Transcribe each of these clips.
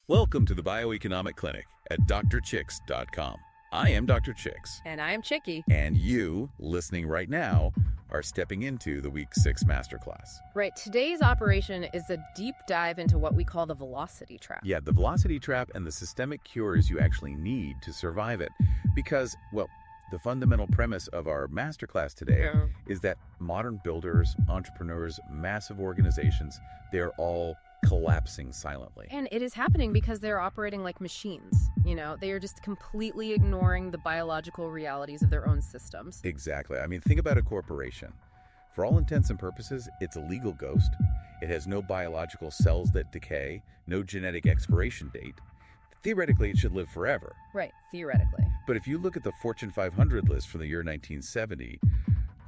Welcome to the Bioeconomic Clinic at drchicks.com. I am Dr. Chicks. And I'm Chicky. And you, listening right now, are stepping into the Week 6 Masterclass. Right, today's operation is a deep dive into what we call the velocity trap. Yeah, the velocity trap and the systemic cures you actually need to survive it. Because, well, the fundamental premise of our masterclass today is that modern builders, entrepreneurs, massive organizations, they're all collapsing silently. And it is happening because they're operating like machines. They are just completely ignoring the biological realities of their own systems. Exactly. I mean, think about a corporation. For all intents and purposes, it's a legal ghost. It has no biological cells that decay, no genetic expiration date. Theoretically, it should live forever. Right, theoretically. But if you look at the Fortune 500 list from the year 1970,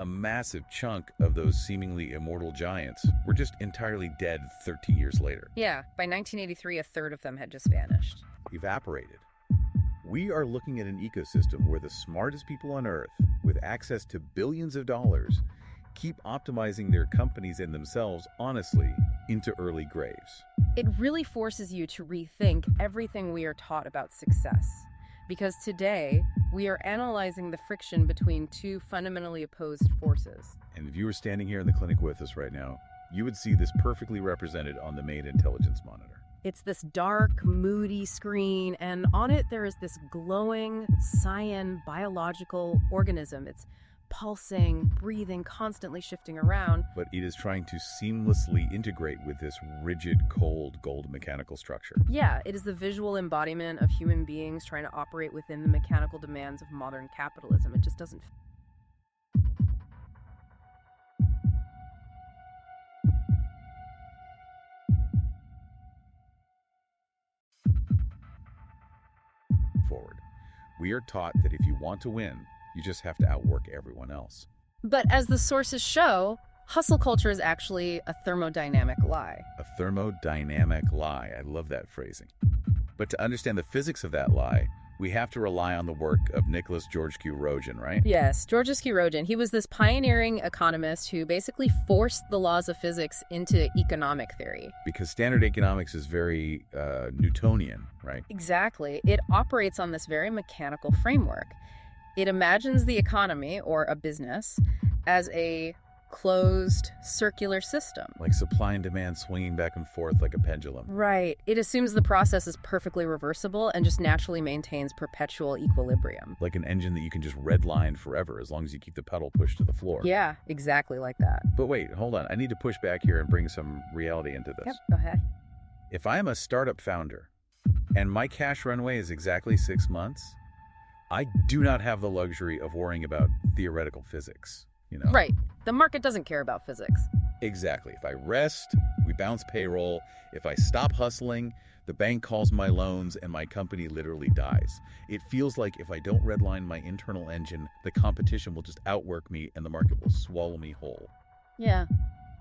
a massive chunk of those seemingly immortal giants were just entirely dead 13 years later. Yeah, by 1983, a third of them had just vanished. Evaporated. We are looking at an ecosystem where the smartest people on Earth, with access to billions of dollars, keep optimizing their companies and themselves, honestly, into early graves. It really forces you to rethink everything we are taught about success. Because today, we are analyzing the friction between two fundamentally opposed forces. And if you were standing here in the clinic with us right now, you would see this perfectly represented on the main intelligence monitor. It's this dark, moody screen, and on it there is this glowing, cyan, biological organism. It's pulsing, breathing, constantly shifting around. But it is trying to seamlessly integrate with this rigid, cold, gold mechanical structure. Yeah, it is the visual embodiment of human beings trying to operate within the mechanical demands of modern capitalism. It just doesn't. Forward. We are taught that if you want to win, you just have to outwork everyone else. But as the sources show, hustle culture is actually a thermodynamic lie. A thermodynamic lie. I love that phrasing. But to understand the physics of that lie, we have to rely on the work of Nicholas George Q. Rogen, right? Yes, George Q. Rogen. He was this pioneering economist who basically forced the laws of physics into economic theory. Because standard economics is very Newtonian, right? Exactly. It operates on this very mechanical framework. It imagines the economy, or a business, as a closed, circular system. Like supply and demand swinging back and forth like a pendulum. Right. It assumes the process is perfectly reversible and just naturally maintains perpetual equilibrium. Like an engine that you can just redline forever as long as you keep the pedal pushed to the floor. Yeah, exactly like that. But wait, hold on. I need to push back here and bring some reality into this. Yep, go ahead. If I am a startup founder and my cash runway is exactly 6 months, I do not have the luxury of worrying about theoretical physics. Right. The market doesn't care about physics. Exactly. If I rest, we bounce payroll. If I stop hustling, the bank calls my loans and my company literally dies. It feels like if I don't redline my internal engine, the competition will just outwork me and the market will swallow me whole. Yeah.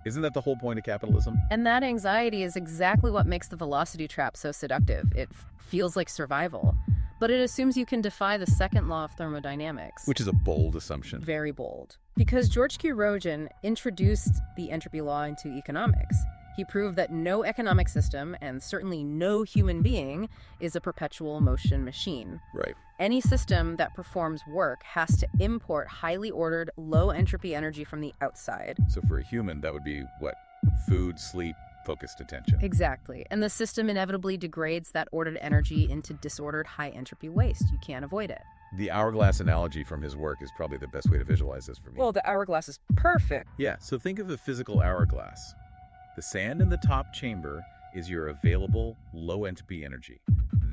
Isn't that the whole point of capitalism? And that anxiety is exactly what makes the velocity trap so seductive. It feels like survival. But it assumes you can defy the second law of thermodynamics. Which is a bold assumption. Very bold. Because George Q. Rogen introduced the entropy law into economics. He proved that no economic system, and certainly no human being, is a perpetual motion machine. Right. Any system that performs work has to import highly ordered, low entropy energy from the outside. So for a human, that would be what? Food, sleep, focused attention. Exactly. And the system inevitably degrades that ordered energy into disordered high entropy waste. You can't avoid it. The hourglass analogy from his work is probably the best way to visualize this for me. Well, the hourglass is perfect. Yeah, so think of a physical hourglass. The sand in the top chamber is your available low entropy energy.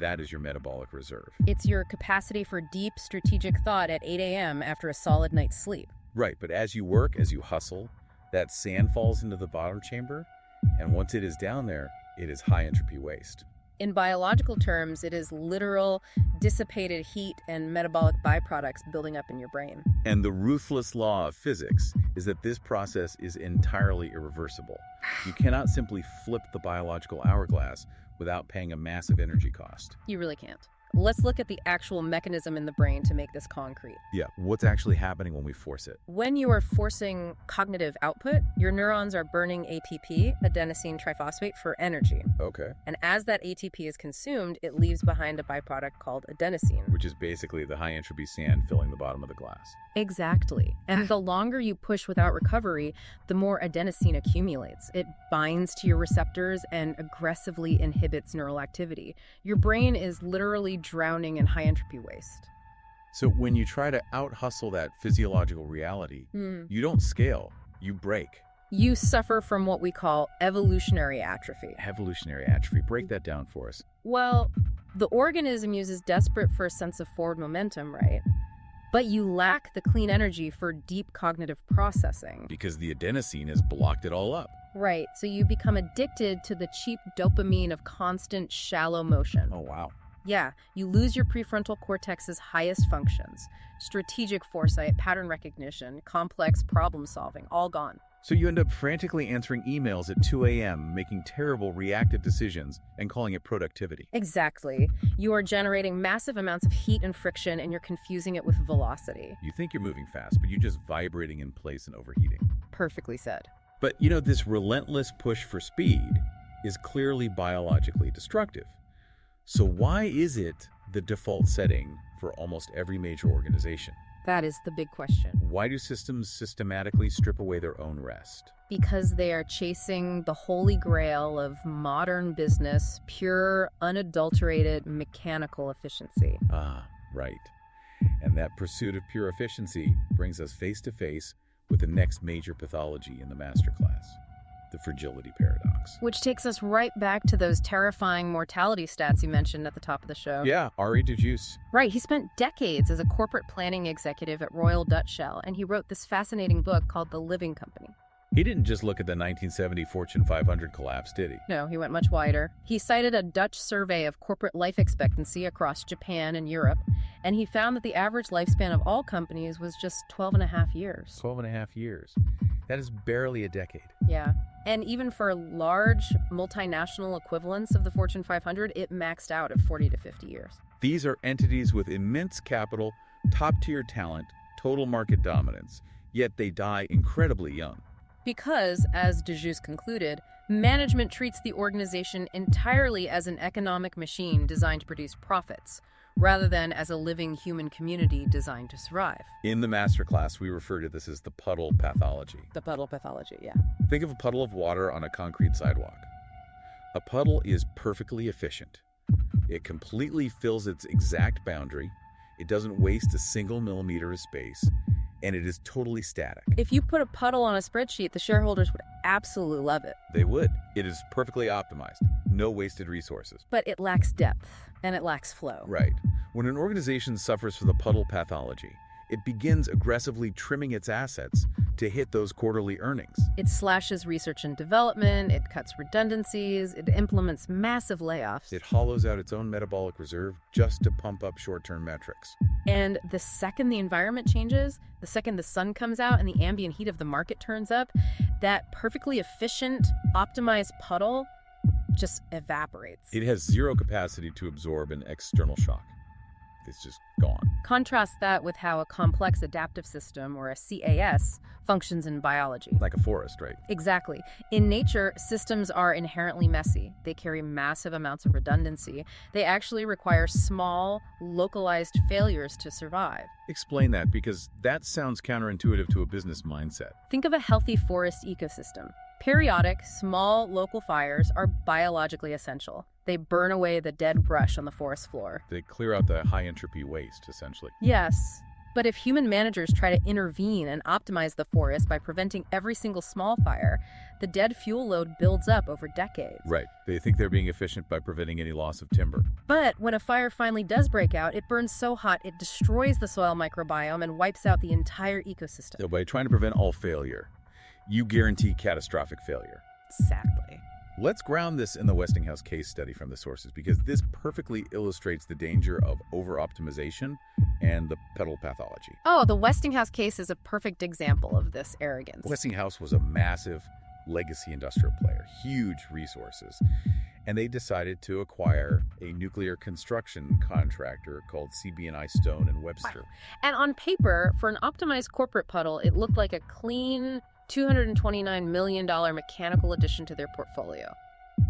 That is your metabolic reserve. It's your capacity for deep strategic thought at 8 a.m. after a solid night's sleep. Right, but as you work, as you hustle, that sand falls into the bottom chamber, and once it is down there, it is high entropy waste. In biological terms, it is literal dissipated heat and metabolic byproducts building up in your brain. And the ruthless law of physics is that this process is entirely irreversible. You cannot simply flip the biological hourglass without paying a massive energy cost. You really can't. Let's look at the actual mechanism in the brain to make this concrete. Yeah, what's actually happening when we force it? When you are forcing cognitive output, your neurons are burning ATP, adenosine triphosphate, for energy. Okay. And as that ATP is consumed, it leaves behind a byproduct called adenosine. Which is basically the high entropy sand filling the bottom of the glass. Exactly. And the longer you push without recovery, the more adenosine accumulates. It binds to your receptors and aggressively inhibits neural activity. Your brain is literally drowning in high entropy waste. So when you try to out-hustle that physiological reality, you don't scale, you break. You suffer from what we call evolutionary atrophy. Evolutionary atrophy. Break that down for us. Well, the organism uses desperate for a sense of forward momentum, right? But you lack the clean energy for deep cognitive processing. Because the adenosine has blocked it all up. Right, so you become addicted to the cheap dopamine of constant shallow motion. Oh, wow. Yeah, you lose your prefrontal cortex's highest functions. Strategic foresight, pattern recognition, complex problem solving, all gone. So you end up frantically answering emails at 2 a.m., making terrible reactive decisions, and calling it productivity. Exactly. You are generating massive amounts of heat and friction, and you're confusing it with velocity. You think you're moving fast, but you're just vibrating in place and overheating. Perfectly said. But, this relentless push for speed is clearly biologically destructive. So why is it the default setting for almost every major organization? That is the big question. Why do systems systematically strip away their own rest? Because they are chasing the holy grail of modern business, pure, unadulterated, mechanical efficiency. Ah, right. And that pursuit of pure efficiency brings us face to face with the next major pathology in the masterclass, the fragility paradox. Which takes us right back to those terrifying mortality stats you mentioned at the top of the show. Yeah, Ari de Juice. Right, he spent decades as a corporate planning executive at Royal Dutch Shell, and he wrote this fascinating book called The Living Company. He didn't just look at the 1970 Fortune 500 collapse, did he? No, he went much wider. He cited a Dutch survey of corporate life expectancy across Japan and Europe, and he found that the average lifespan of all companies was just 12 and a half years. 12 and a half years. That is barely a decade. Yeah. And even for large multinational equivalents of the Fortune 500, it maxed out at 40 to 50 years. These are entities with immense capital, top-tier talent, total market dominance, yet they die incredibly young. Because, as de Juice concluded, management treats the organization entirely as an economic machine designed to produce profits, rather than as a living human community designed to survive. In the masterclass, we refer to this as the puddle pathology. The puddle pathology, yeah. Think of a puddle of water on a concrete sidewalk. A puddle is perfectly efficient. It completely fills its exact boundary. It doesn't waste a single millimeter of space, and it is totally static. If you put a puddle on a spreadsheet, the shareholders would absolutely love it. They would. It is perfectly optimized. No wasted resources. But it lacks depth, and it lacks flow. Right. When an organization suffers from the puddle pathology, it begins aggressively trimming its assets to hit those quarterly earnings. It slashes research and development, it cuts redundancies, it implements massive layoffs. It hollows out its own metabolic reserve just to pump up short-term metrics. And the second the environment changes, the second the sun comes out and the ambient heat of the market turns up, that perfectly efficient, optimized puddle just evaporates. It has zero capacity to absorb an external shock. It's just gone. Contrast that with how a complex adaptive system, or a CAS, functions in biology. Like a forest, right? Exactly. In nature, systems are inherently messy. They carry massive amounts of redundancy. They actually require small, localized failures to survive. Explain that, because that sounds counterintuitive to a business mindset. Think of a healthy forest ecosystem. Periodic, small, local fires are biologically essential. They burn away the dead brush on the forest floor. They clear out the high-entropy waste, essentially. Yes, but if human managers try to intervene and optimize the forest by preventing every single small fire, the dead fuel load builds up over decades. Right. They think they're being efficient by preventing any loss of timber. But when a fire finally does break out, it burns so hot it destroys the soil microbiome and wipes out the entire ecosystem. So by trying to prevent all failure, you guarantee catastrophic failure. Exactly. Let's ground this in the Westinghouse case study from the sources, because this perfectly illustrates the danger of over-optimization and the puddle pathology. Oh, the Westinghouse case is a perfect example of this arrogance. Westinghouse was a massive legacy industrial player, huge resources. and they decided to acquire a nuclear construction contractor called CB&I Stone and Webster. Wow. And on paper, for an optimized corporate puddle, it looked like a clean $229 million mechanical addition to their portfolio.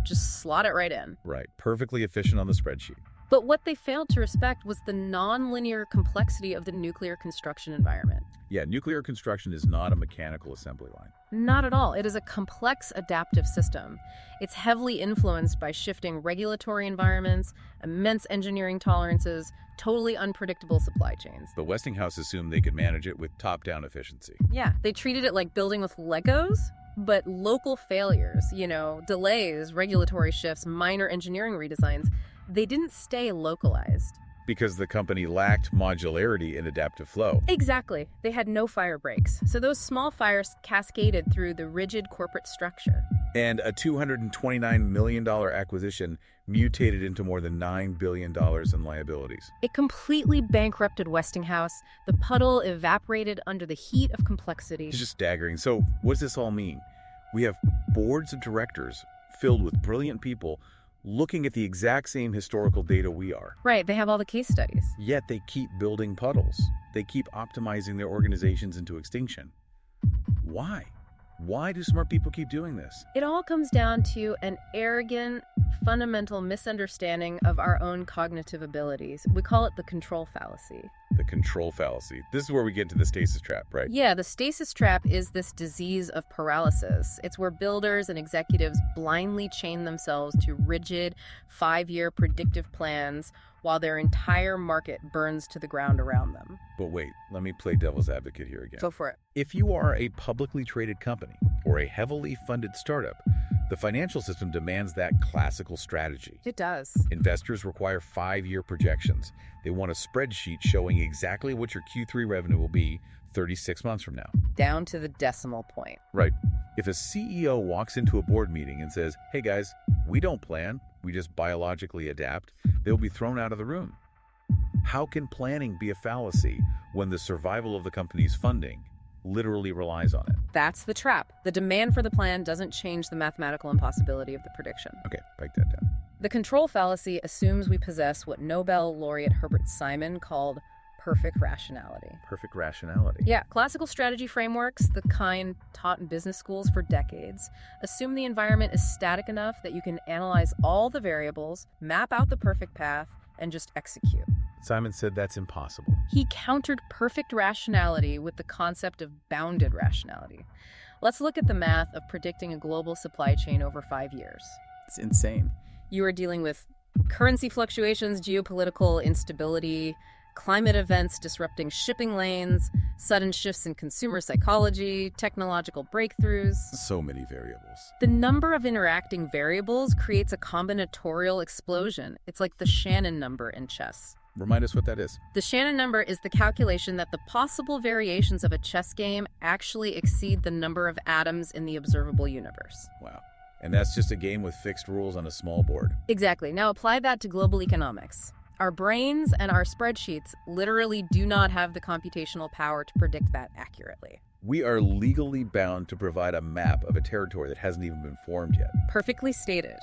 Just slot it right in. Right, perfectly efficient on the spreadsheet. But what they failed to respect was the non-linear complexity of the nuclear construction environment. Yeah, nuclear construction is not a mechanical assembly line. Not at all. It is a complex adaptive system. It's heavily influenced by shifting regulatory environments, immense engineering tolerances, totally unpredictable supply chains. But Westinghouse assumed they could manage it with top-down efficiency. Yeah, they treated it like building with Legos, but local failures, delays, regulatory shifts, minor engineering redesigns, they didn't stay localized. Because the company lacked modularity in adaptive flow. Exactly. They had no fire breaks. So those small fires cascaded through the rigid corporate structure. And a $229 million acquisition mutated into more than $9 billion in liabilities. It completely bankrupted Westinghouse. The puddle evaporated under the heat of complexity. It's just staggering. So what does this all mean? We have boards of directors filled with brilliant people looking at the exact same historical data we are. Right, they have all the case studies. Yet they keep building puddles. They keep optimizing their organizations into extinction. Why? Why do smart people keep doing this? It all comes down to an arrogant, fundamental misunderstanding of our own cognitive abilities. We call it the control fallacy. The control fallacy. This is where we get into the stasis trap, right? Yeah, the stasis trap is this disease of paralysis. It's where builders and executives blindly chain themselves to rigid, 5-year predictive plans while their entire market burns to the ground around them. But wait, let me play devil's advocate here again. Go for it. If you are a publicly traded company or a heavily funded startup, the financial system demands that classical strategy. It does. Investors require 5-year projections. They want a spreadsheet showing exactly what your Q3 revenue will be 36 months from now. Down to the decimal point. Right. If a CEO walks into a board meeting and says, hey guys, we don't plan, we just biologically adapt, they'll be thrown out of the room. How can planning be a fallacy when the survival of the company's funding literally relies on it? That's the trap. The demand for the plan doesn't change the mathematical impossibility of the prediction. Okay, write that down. The control fallacy assumes we possess what Nobel laureate Herbert Simon called perfect rationality. Perfect rationality. Yeah, classical strategy frameworks, the kind taught in business schools for decades, assume the environment is static enough that you can analyze all the variables, map out the perfect path, and just execute. Simon said that's impossible. He countered perfect rationality with the concept of bounded rationality. Let's look at the math of predicting a global supply chain over 5 years. It's insane. You are dealing with currency fluctuations, geopolitical instability, climate events disrupting shipping lanes, sudden shifts in consumer psychology, technological breakthroughs. So many variables. The number of interacting variables creates a combinatorial explosion. It's like the Shannon number in chess. Remind us what that is. The Shannon number is the calculation that the possible variations of a chess game actually exceed the number of atoms in the observable universe. Wow. And that's just a game with fixed rules on a small board. Exactly. Now apply that to global economics. Our brains and our spreadsheets literally do not have the computational power to predict that accurately. We are legally bound to provide a map of a territory that hasn't even been formed yet. Perfectly stated.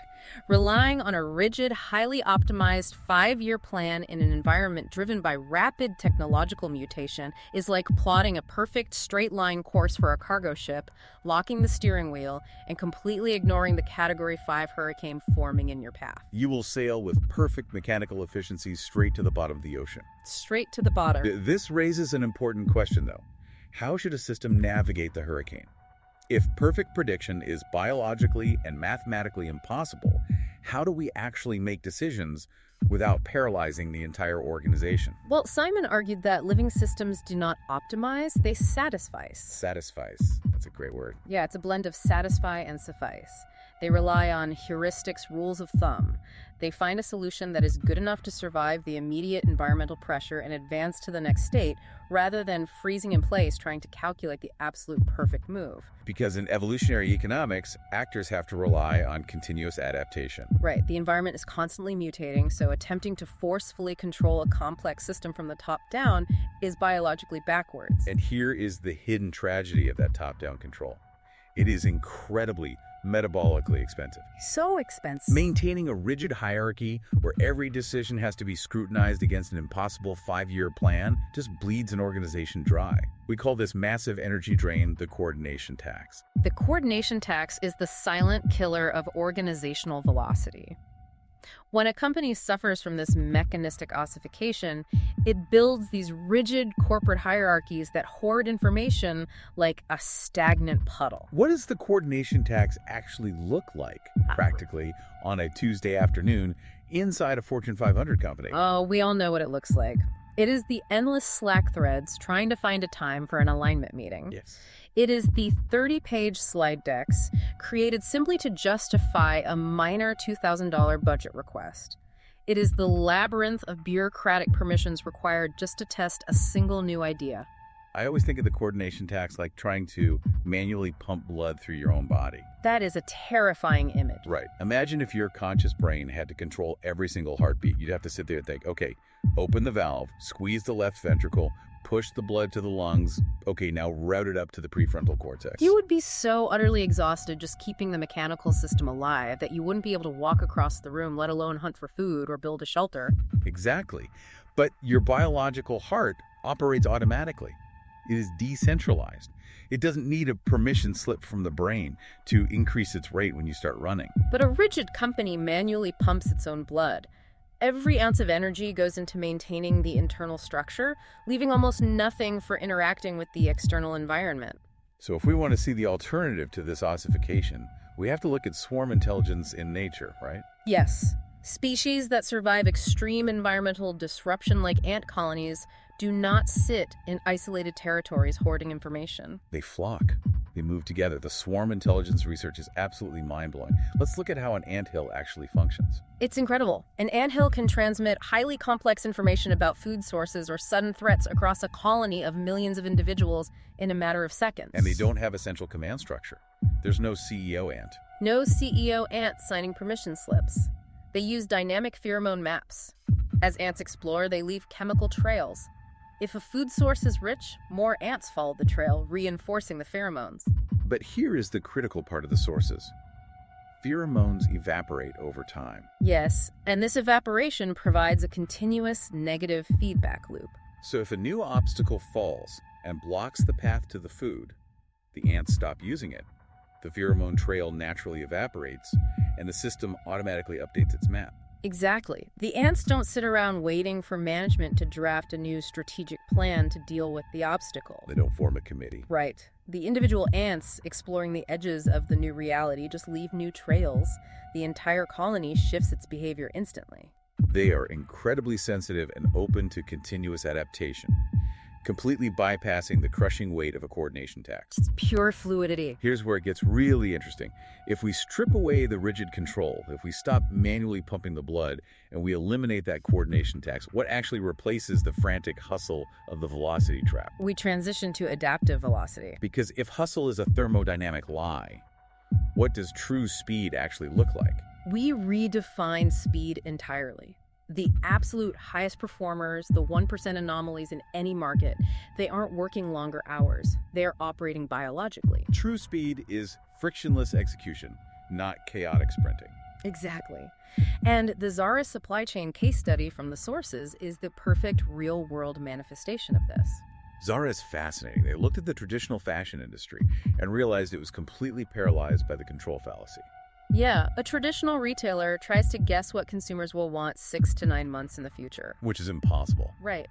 Relying on a rigid, highly optimized 5-year plan in an environment driven by rapid technological mutation is like plotting a perfect straight-line course for a cargo ship, locking the steering wheel, and completely ignoring the Category 5 hurricane forming in your path. You will sail with perfect mechanical efficiency straight to the bottom of the ocean. Straight to the bottom. This raises an important question, though. How should a system navigate the hurricane? If perfect prediction is biologically and mathematically impossible, how do we actually make decisions without paralyzing the entire organization? Well, Simon argued that living systems do not optimize, they satisfice. Satisfice. That's a great word. Yeah, it's a blend of satisfy and suffice. They rely on heuristics, rules of thumb. They find a solution that is good enough to survive the immediate environmental pressure and advance to the next state, rather than freezing in place trying to calculate the absolute perfect move. Because in evolutionary economics, actors have to rely on continuous adaptation. Right. The environment is constantly mutating, so attempting to forcefully control a complex system from the top down is biologically backwards. And here is the hidden tragedy of that top-down control. It is incredibly metabolically expensive. So expensive. Maintaining a rigid hierarchy where every decision has to be scrutinized against an impossible 5-year plan just bleeds an organization dry. We call this massive energy drain the coordination tax. The coordination tax is the silent killer of organizational velocity. When a company suffers from this mechanistic ossification, it builds these rigid corporate hierarchies that hoard information like a stagnant puddle. What does the coordination tax actually look like, practically, on a Tuesday afternoon inside a Fortune 500 company? Oh, we all know what it looks like. It is the endless Slack threads trying to find a time for an alignment meeting. Yes. It is the 30-page slide decks created simply to justify a minor $2,000 budget request. It is the labyrinth of bureaucratic permissions required just to test a single new idea. I always think of the coordination tax like trying to manually pump blood through your own body. That is a terrifying image. Right. Imagine if your conscious brain had to control every single heartbeat. You'd have to sit there and think, okay, open the valve, squeeze the left ventricle, push the blood to the lungs. Okay, now route it up to the prefrontal cortex. You would be so utterly exhausted just keeping the mechanical system alive that you wouldn't be able to walk across the room, let alone hunt for food or build a shelter. Exactly. But your biological heart operates automatically. It is decentralized. It doesn't need a permission slip from the brain to increase its rate when you start running. But a rigid company manually pumps its own blood. Every ounce of energy goes into maintaining the internal structure, leaving almost nothing for interacting with the external environment. So if we want to see the alternative to this ossification, we have to look at swarm intelligence in nature, right? Yes. Species that survive extreme environmental disruption like ant colonies do not sit in isolated territories hoarding information. They flock. They move together. The swarm intelligence research is absolutely mind-blowing. Let's look at how an anthill actually functions. It's incredible. An anthill can transmit highly complex information about food sources or sudden threats across a colony of millions of individuals in a matter of seconds. And they don't have a central command structure. There's no CEO ant. No CEO ant signing permission slips. They use dynamic pheromone maps. As ants explore, they leave chemical trails. If a food source is rich, more ants follow the trail, reinforcing the pheromones. But here is the critical part of the sources. Pheromones evaporate over time. Yes, and this evaporation provides a continuous negative feedback loop. So if a new obstacle falls and blocks the path to the food, the ants stop using it. The pheromone trail naturally evaporates, and the system automatically updates its map. Exactly. The ants don't sit around waiting for management to draft a new strategic plan to deal with the obstacle. They don't form a committee. Right. The individual ants exploring the edges of the new reality just leave new trails. The entire colony shifts its behavior instantly. They are incredibly sensitive and open to continuous adaptation, completely bypassing the crushing weight of a coordination tax. It's pure fluidity. Here's where it gets really interesting. If we strip away the rigid control, if we stop manually pumping the blood, and we eliminate that coordination tax, what actually replaces the frantic hustle of the velocity trap? We transition to adaptive velocity. Because if hustle is a thermodynamic lie, what does true speed actually look like? We redefine speed entirely. The absolute highest performers, the 1% anomalies in any market, they aren't working longer hours. They are operating biologically. True speed is frictionless execution, not chaotic sprinting. Exactly. And the Zara supply chain case study from the sources is the perfect real-world manifestation of this. Zara is fascinating. They looked at the traditional fashion industry and realized it was completely paralyzed by the control fallacy. Yeah, a traditional retailer tries to guess what consumers will want 6 to 9 months in the future. Which is impossible. Right.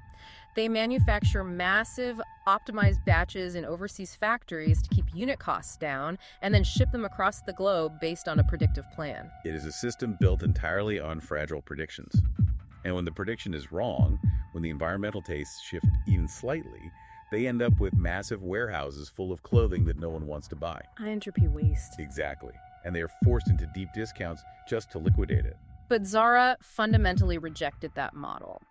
They manufacture massive, optimized batches in overseas factories to keep unit costs down and then ship them across the globe based on a predictive plan. It is a system built entirely on fragile predictions. And when the prediction is wrong, when the environmental tastes shift even slightly, they end up with massive warehouses full of clothing that no one wants to buy. High entropy waste. Exactly. And they are forced into deep discounts just to liquidate it. But Zara fundamentally rejected that model.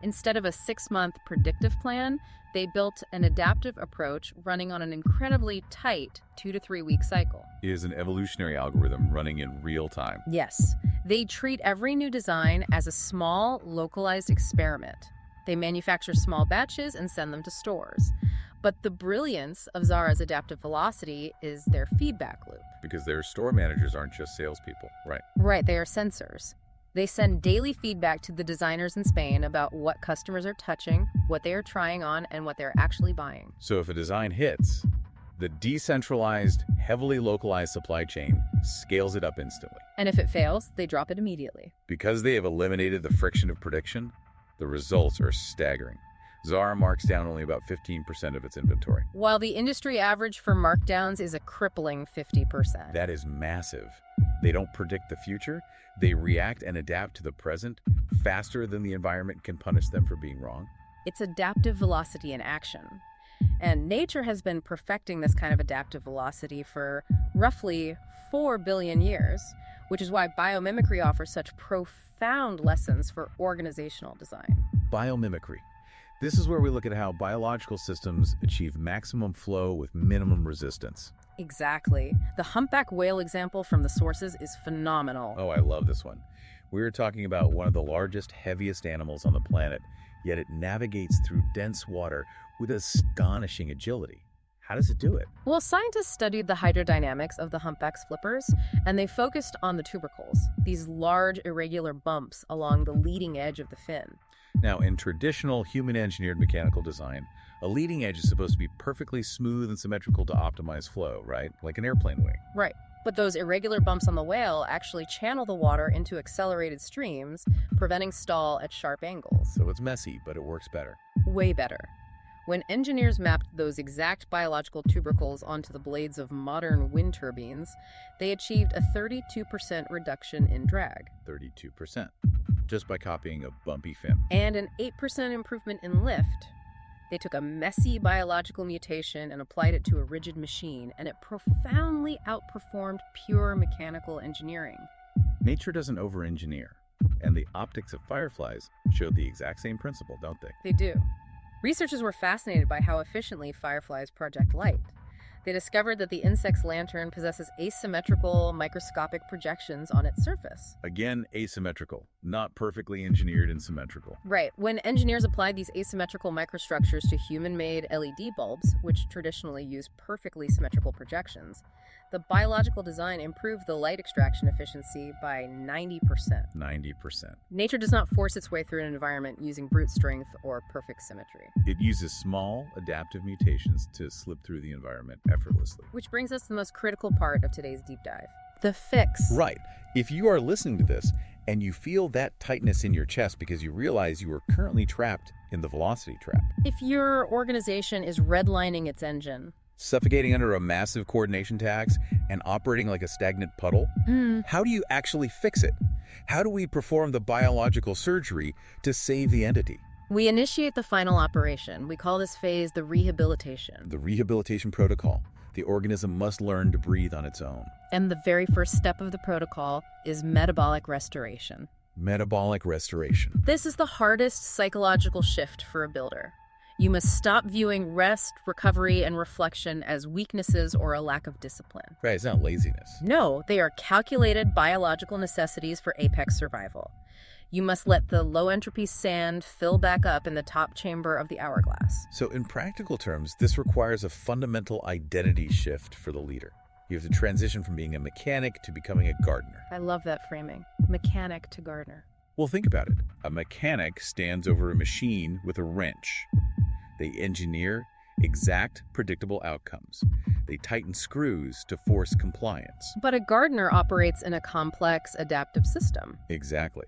Instead of a 6-month predictive plan, they built an adaptive approach running on an incredibly tight 2 to 3 week cycle. It is an evolutionary algorithm running in real time. Yes. They treat every new design as a small, localized experiment. They manufacture small batches and send them to stores. But the brilliance of Zara's adaptive velocity is their feedback loop. Because their store managers aren't just salespeople, right? Right, they are sensors. They send daily feedback to the designers in Spain about what customers are touching, what they are trying on, and what they're actually buying. So if a design hits, the decentralized, heavily localized supply chain scales it up instantly. And if it fails, they drop it immediately. Because they have eliminated the friction of prediction, the results are staggering. Zara marks down only about 15% of its inventory. While the industry average for markdowns is a crippling 50%. That is massive. They don't predict the future. They react and adapt to the present faster than the environment can punish them for being wrong. It's adaptive velocity in action. And nature has been perfecting this kind of adaptive velocity for roughly 4 billion years, which is why biomimicry offers such profound lessons for organizational design. Biomimicry. This is where we look at how biological systems achieve maximum flow with minimum resistance. Exactly. The humpback whale example from the sources is phenomenal. Oh, I love this one. We're talking about one of the largest, heaviest animals on the planet, yet it navigates through dense water with astonishing agility. How does it do it? Well, scientists studied the hydrodynamics of the humpback's flippers, and they focused on the tubercles, these large, irregular bumps along the leading edge of the fin. Now, in traditional human-engineered mechanical design, a leading edge is supposed to be perfectly smooth and symmetrical to optimize flow, right? Like an airplane wing. Right. But those irregular bumps on the whale actually channel the water into accelerated streams, preventing stall at sharp angles. So it's messy, but it works better. Way better. When engineers mapped those exact biological tubercles onto the blades of modern wind turbines, they achieved a 32% reduction in drag. 32%. Just by copying a bumpy fin. And an 8% improvement in lift. They took a messy biological mutation and applied it to a rigid machine, and it profoundly outperformed pure mechanical engineering. Nature doesn't over-engineer, and the optics of fireflies showed the exact same principle, don't they? They do. Researchers were fascinated by how efficiently fireflies project light. They discovered that the insect's lantern possesses asymmetrical microscopic projections on its surface. Again, asymmetrical, not perfectly engineered and symmetrical. Right. When engineers applied these asymmetrical microstructures to human-made LED bulbs, which traditionally use perfectly symmetrical projections, the biological design improved the light extraction efficiency by 90%. 90%. Nature does not force its way through an environment using brute strength or perfect symmetry. It uses small, adaptive mutations to slip through the environment effortlessly. Which brings us to the most critical part of today's deep dive. The fix. Right. If you are listening to this and you feel that tightness in your chest because you realize you are currently trapped in the velocity trap. If your organization is redlining its engine, suffocating under a massive coordination tax, and operating like a stagnant puddle? How do you actually fix it? How do we perform the biological surgery to save the entity? We initiate the final operation. We call this phase the rehabilitation. The rehabilitation protocol. The organism must learn to breathe on its own. And the very first step of the protocol is metabolic restoration. Metabolic restoration. This is the hardest psychological shift for a builder. You must stop viewing rest, recovery, and reflection as weaknesses or a lack of discipline. Right, it's not laziness. No, they are calculated biological necessities for apex survival. You must let the low-entropy sand fill back up in the top chamber of the hourglass. So in practical terms, this requires a fundamental identity shift for the leader. You have to transition from being a mechanic to becoming a gardener. I love that framing. Mechanic to gardener. Well, think about it. A mechanic stands over a machine with a wrench. They engineer exact, predictable outcomes. They tighten screws to force compliance. But a gardener operates in a complex, adaptive system. Exactly.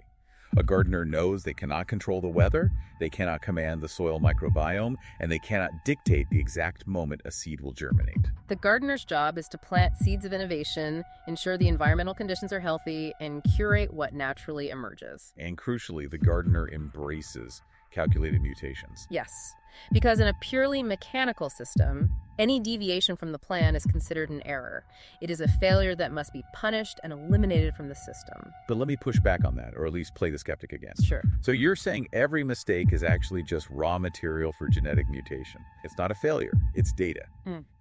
A gardener knows they cannot control the weather, they cannot command the soil microbiome, and they cannot dictate the exact moment a seed will germinate. The gardener's job is to plant seeds of innovation, ensure the environmental conditions are healthy, and curate what naturally emerges. And crucially, the gardener embraces calculated mutations. Yes, because in a purely mechanical system, any deviation from the plan is considered an error. It is a failure that must be punished and eliminated from the system. But let me push back on that, or at least play the skeptic again. Sure. So you're saying every mistake is actually just raw material for genetic mutation. It's not a failure, it's data.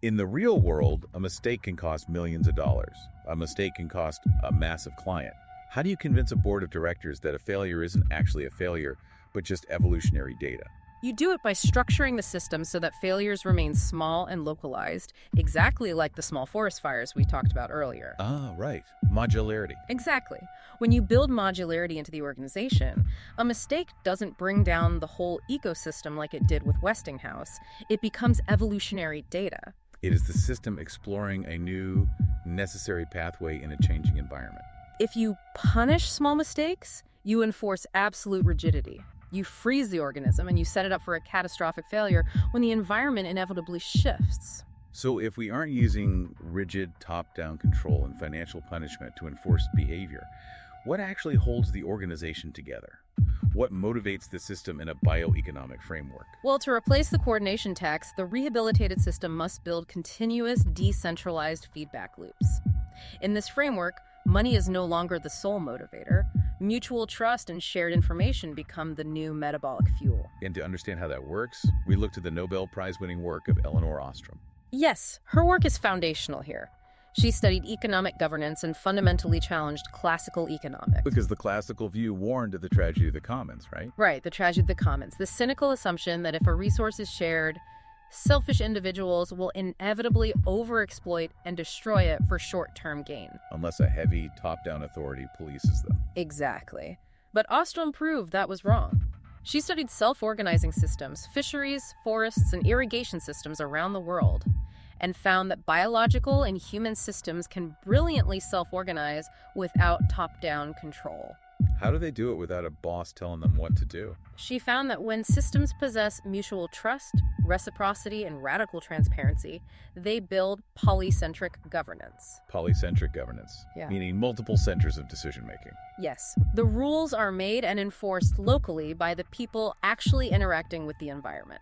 In the real world, a mistake can cost millions of dollars. A mistake can cost a massive client. How do you convince a board of directors that a failure isn't actually a failure, but just evolutionary data? You do it by structuring the system so that failures remain small and localized, exactly like the small forest fires we talked about earlier. Ah, right. Modularity. Exactly. When you build modularity into the organization, a mistake doesn't bring down the whole ecosystem like it did with Westinghouse. It becomes evolutionary data. It is the system exploring a new, necessary pathway in a changing environment. If you punish small mistakes, you enforce absolute rigidity. You freeze the organism and you set it up for a catastrophic failure when the environment inevitably shifts. So if we aren't using rigid top-down control and financial punishment to enforce behavior, what actually holds the organization together? What motivates the system in a bioeconomic framework? Well, to replace the coordination tax, the rehabilitated system must build continuous, decentralized feedback loops. In this framework, money is no longer the sole motivator. Mutual trust and shared information become the new metabolic fuel. And to understand how that works, we look to the Nobel Prize-winning work of Elinor Ostrom. Yes, her work is foundational here. She studied economic governance and fundamentally challenged classical economics. Because the classical view warned of the tragedy of the commons, right? Right, the tragedy of the commons. The cynical assumption that if a resource is shared, selfish individuals will inevitably overexploit and destroy it for short-term gain. Unless a heavy top-down authority polices them. Exactly. But Ostrom proved that was wrong. She studied self-organizing systems, fisheries, forests, and irrigation systems around the world, and found that biological and human systems can brilliantly self-organize without top-down control. How do they do it without a boss telling them what to do? She found that when systems possess mutual trust, reciprocity, and radical transparency, they build polycentric governance. Polycentric governance, meaning multiple centers of decision-making. Yes. The rules are made and enforced locally by the people actually interacting with the environment.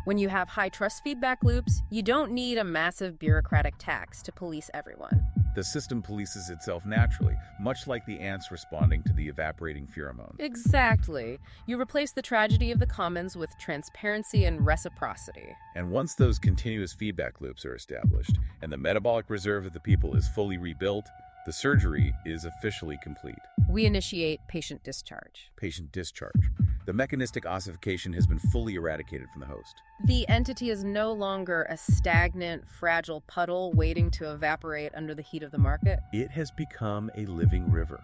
When you have high-trust feedback loops, you don't need a massive bureaucratic tax to police everyone. The system polices itself naturally, much like the ants responding to the evaporating pheromone. Exactly. You replace the tragedy of the commons with transparency and reciprocity. And once those continuous feedback loops are established, and the metabolic reserve of the people is fully rebuilt, the surgery is officially complete. We initiate patient discharge. Patient discharge. The mechanistic ossification has been fully eradicated from the host. The entity is no longer a stagnant, fragile puddle waiting to evaporate under the heat of the market. It has become a living river.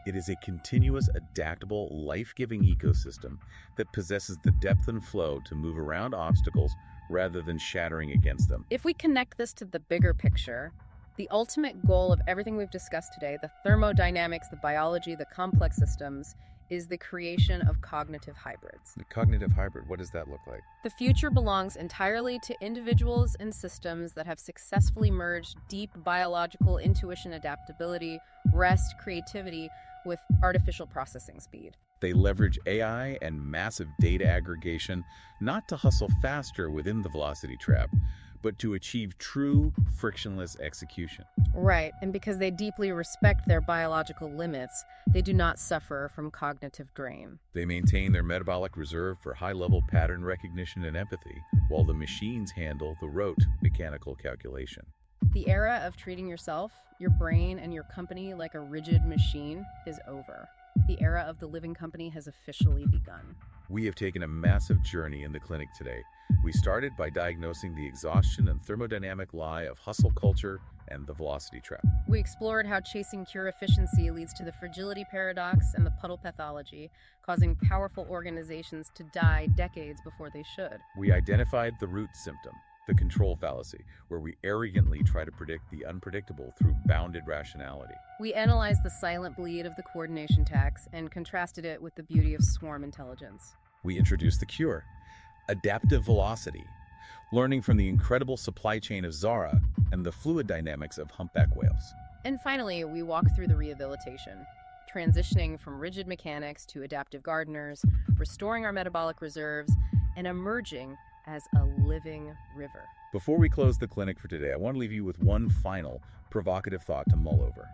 It is a continuous, adaptable, life-giving ecosystem that possesses the depth and flow to move around obstacles rather than shattering against them. If we connect this to the bigger picture, the ultimate goal of everything we've discussed today, the thermodynamics, the biology, the complex systems, is the creation of cognitive hybrids. The cognitive hybrid, what does that look like? The future belongs entirely to individuals and systems that have successfully merged deep biological intuition, adaptability, rest, creativity with artificial processing speed. They leverage AI and massive data aggregation not to hustle faster within the velocity trap, but to achieve true frictionless execution. Right, and because they deeply respect their biological limits, they do not suffer from cognitive drain. They maintain their metabolic reserve for high-level pattern recognition and empathy, while the machines handle the rote mechanical calculation. The era of treating yourself, your brain, and your company like a rigid machine is over. The era of the living company has officially begun. We have taken a massive journey in the clinic today. We started by diagnosing the exhaustion and thermodynamic lie of hustle culture and the velocity trap. We explored how chasing cure efficiency leads to the fragility paradox and the puddle pathology, causing powerful organizations to die decades before they should. We identified the root symptom, the control fallacy, where we arrogantly try to predict the unpredictable through bounded rationality. We analyzed the silent bleed of the coordination tax and contrasted it with the beauty of swarm intelligence. We introduced the cure, adaptive velocity, learning from the incredible supply chain of Zara and the fluid dynamics of humpback whales. And finally, we walk through the rehabilitation, transitioning from rigid mechanics to adaptive gardeners, restoring our metabolic reserves, and emerging as a living river. Before we close the clinic for today, I want to leave you with one final provocative thought to mull over.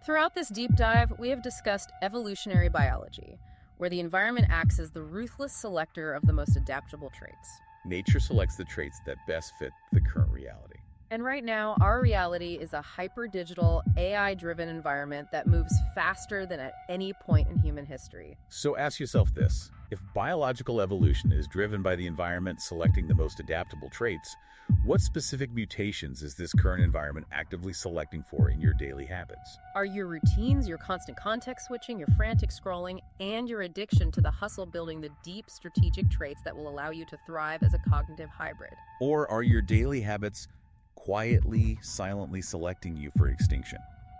Throughout this deep dive, we have discussed evolutionary biology, where the environment acts as the ruthless selector of the most adaptable traits. Nature selects the traits that best fit the current reality. And right now, our reality is a hyper-digital, AI-driven environment that moves faster than at any point in human history. So ask yourself this. If biological evolution is driven by the environment selecting the most adaptable traits, what specific mutations is this current environment actively selecting for in your daily habits? Are your routines, your constant context switching, your frantic scrolling, and your addiction to the hustle building the deep strategic traits that will allow you to thrive as a cognitive hybrid? Or are your daily habits quietly, silently selecting you for extinction?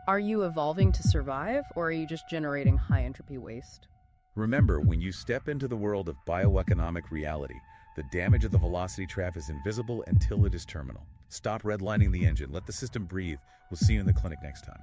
Are you evolving to survive, or are you just generating high entropy waste? Remember, when you step into the world of bioeconomic reality, the damage of the velocity trap is invisible until it is terminal. Stop redlining the engine. Let the system breathe. We'll see you in the clinic next time.